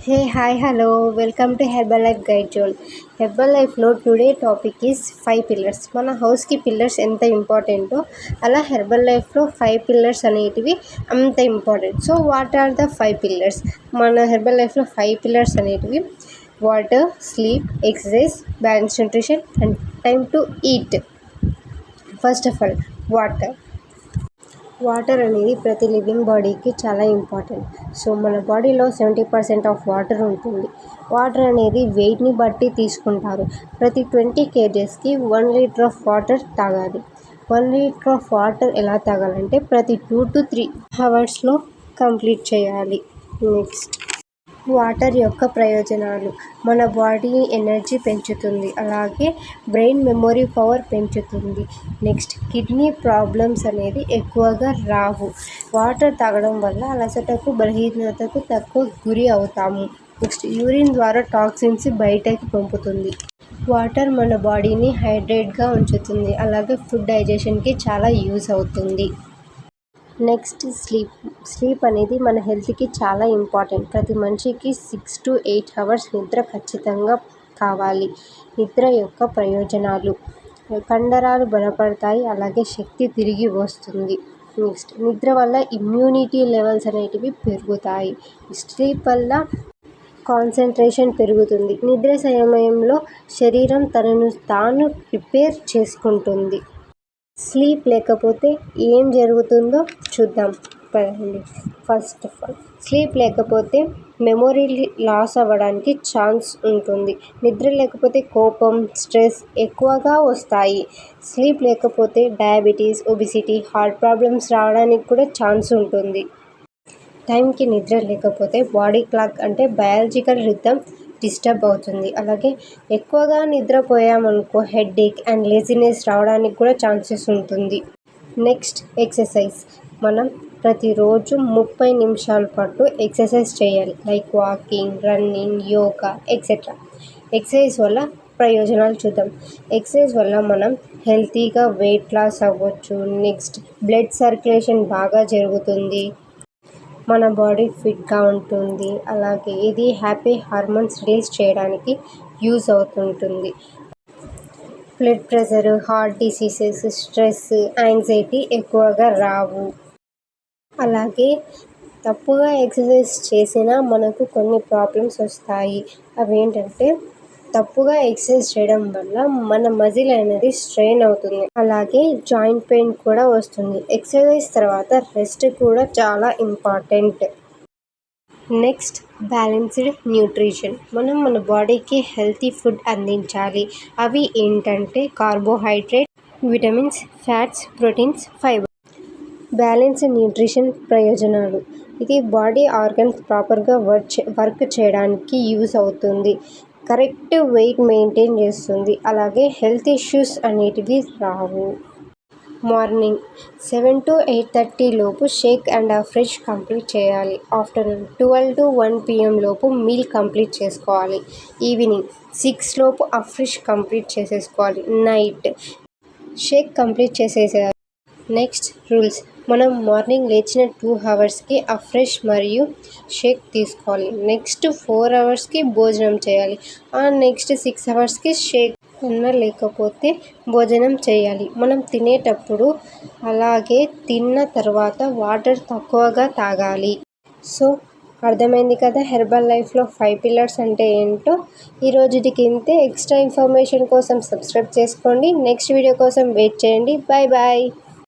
Hey hi hello welcome to herbal life guide zone. Herbal లైఫ్లో today topic is 5 pillars. మన హౌస్కి pillars ఎంత ఇంపార్టెంటో అలా హెర్బల్ లైఫ్లో 5 పిల్లర్స్ అనేటివి అంత important. So what are the 5 pillars? మన హెర్బల్ లైఫ్లో 5 పిల్లర్స్ అనేటివి water, sleep, exercise, balance nutrition and time to eat. First of all water అనేది ప్రతి లివింగ్ బాడీకి చాలా ఇంపార్టెంట్. సో మన బాడీలో 70% ఆఫ్ వాటర్ ఉంటుంది. వాటర్ అనేది వెయిట్ని బట్టి తీసుకుంటారు. ప్రతి 20 kgsకి 1 లీటర్ ఆఫ్ వాటర్ తాగాలి. 1 లీటర్ ఆఫ్ వాటర్ ఎలా తాగాలంటే ప్రతి 2 to 3 అవర్స్లో కంప్లీట్ చేయాలి. నెక్స్ట్ వాటర్ యొక్క ప్రయోజనాలు: మన బాడీ ఎనర్జీ పెంచుతుంది, అలాగే బ్రెయిన్ మెమొరీ పవర్ పెంచుతుంది. నెక్స్ట్ కిడ్నీ ప్రాబ్లమ్స్ అనేది ఎక్కువగా రావు. వాటర్ తాగడం వల్ల అలసటకు, బలహీనతకు తక్కువ గురి అవుతాము. నెక్స్ట్ యూరిన్ ద్వారా టాక్సిన్స్ బయటకి పంపుతుంది. వాటర్ మన బాడీని హైడ్రేట్గా ఉంచుతుంది, అలాగే ఫుడ్ డైజెషన్కి చాలా యూస్ అవుతుంది. నెక్స్ట్ స్లీప్ అనేది మన హెల్త్కి చాలా ఇంపార్టెంట్. ప్రతి మనిషికి 6 to 8 అవర్స్ నిద్ర ఖచ్చితంగా కావాలి. నిద్ర యొక్క ప్రయోజనాలు: కండరాలు బలపడతాయి, అలాగే శక్తి తిరిగి వస్తుంది. నెక్స్ట్ నిద్ర వల్ల ఇమ్యూనిటీ లెవెల్స్ అనేటివి పెరుగుతాయి. స్లీప్ వల్ల కాన్సన్ట్రేషన్ పెరుగుతుంది. నిద్ర సమయంలో శరీరం తనను తాను ప్రిపేర్ చేసుకుంటుంది. స్లీప్ లేకపోతే ఏం జరుగుతుందో చూద్దాం పదండి. ఫస్ట్ ఆఫ్ ఆల్ స్లీప్ లేకపోతే మెమొరీ లాస్ అవ్వడానికి ఛాన్స్ ఉంటుంది. నిద్ర లేకపోతే కోపం, స్ట్రెస్ ఎక్కువగా వస్తాయి. స్లీప్ లేకపోతే డయాబెటీస్, ఒబిసిటీ, హార్ట్ ప్రాబ్లమ్స్ రావడానికి కూడా ఛాన్స్ ఉంటుంది. టైంకి నిద్ర లేకపోతే బాడీ క్లాక్ అంటే బయాలజికల్ రిథమ్ డిస్టర్బ్ అవుతుంది. అలాగే ఎక్కువగా నిద్రపోయామనుకో హెడేక్ అండ్ లేజినెస్ రావడానికి కూడా ఛాన్సెస్ ఉంటుంది. Next exercise. మనం ప్రతిరోజు 30 నిమిషాల పాటు ఎక్సర్సైజ్ చేయాలి. Like walking, running, yoga etcetera. Exercise వల్ల ప్రయోజనాలు చూద్దాం. ఎక్సర్సైజ్ వల్ల మనం హెల్తీగా వెయిట్ లాస్ అవ్వచ్చు. నెక్స్ట్ బ్లడ్ సర్క్యులేషన్ బాగా జరుగుతుంది, మన బాడీ ఫిట్గా ఉంటుంది. అలాగే ఇది హ్యాపీ హార్మోన్స్ రిలీజ్ చేయడానికి యూజ్ అవుతుంటుంది. Blood pressure, heart diseases, stress, anxiety ఎక్కువగా రావు. అలాగే తప్పుగా ఎక్సర్సైజ్ చేసినా మనకు కొన్ని ప్రాబ్లమ్స్ వస్తాయి. అవేంటంటే తప్పుగా ఎక్సర్సైజ్ చేయడం వల్ల మన మజిల్ అనేది స్ట్రెయిన్ అవుతుంది, అలాగే జాయింట్ పెయిన్ కూడా వస్తుంది. ఎక్సర్సైజ్ తర్వాత రెస్ట్ కూడా చాలా ఇంపార్టెంట్. Next balanced nutrition. మనం మన బాడీకి హెల్తీ ఫుడ్ అందించాలి. అవి ఏంటంటే carbohydrate, vitamins, fats, proteins, fibre. Balanced nutrition ప్రయోజనాలు: ఇది బాడీ ఆర్గన్స్ ప్రాపర్గా వర్క్ చేయడానికి యూస్ అవుతుంది. కరెక్ట్ వెయిట్ మెయింటైన్ చేస్తుంది, అలాగే హెల్త్ ఇష్యూస్ అనేటివి రావు. మార్నింగ్ 7 to 8:30 లోపు షేక్ అండ్ ఫ్రెష్ కంప్లీట్ చేయాలి. ఆఫ్టర్నూన్ 12 to 1 PM లోపు మీల్ కంప్లీట్ చేసుకోవాలి. ఈవినింగ్ 6 లోపు ఫ్రెష్ కంప్లీట్ చేసేసుకోవాలి. నైట్ షేక్ కంప్లీట్ చేసేసేయాలి. నెక్స్ట్ రూల్స్: మనం మార్నింగ్ లేచిన 2 అవర్స్కి ఫ్రెష్ మరియు షేక్ తీసుకోవాలి. నెక్స్ట్ 4 అవర్స్కి భోజనం చేయాలి. నెక్స్ట్ 6 అవర్స్కి షేక్ లేకపోతే భోజనం చేయాలి. మనం తినేటప్పుడు అలాగే తిన్న తర్వాత వాటర్ తక్కువగా తాగాలి. సో అర్థమైంది కదా హెర్బల్ లైఫ్లో 5 పిల్లర్స్ అంటే ఏంటో. ఈరోజుకి ఇంతే. ఎక్స్ట్రా ఇన్ఫర్మేషన్ కోసం సబ్స్క్రైబ్ చేసుకోండి. నెక్స్ట్ వీడియో కోసం వెయిట్ చేయండి. Bye bye.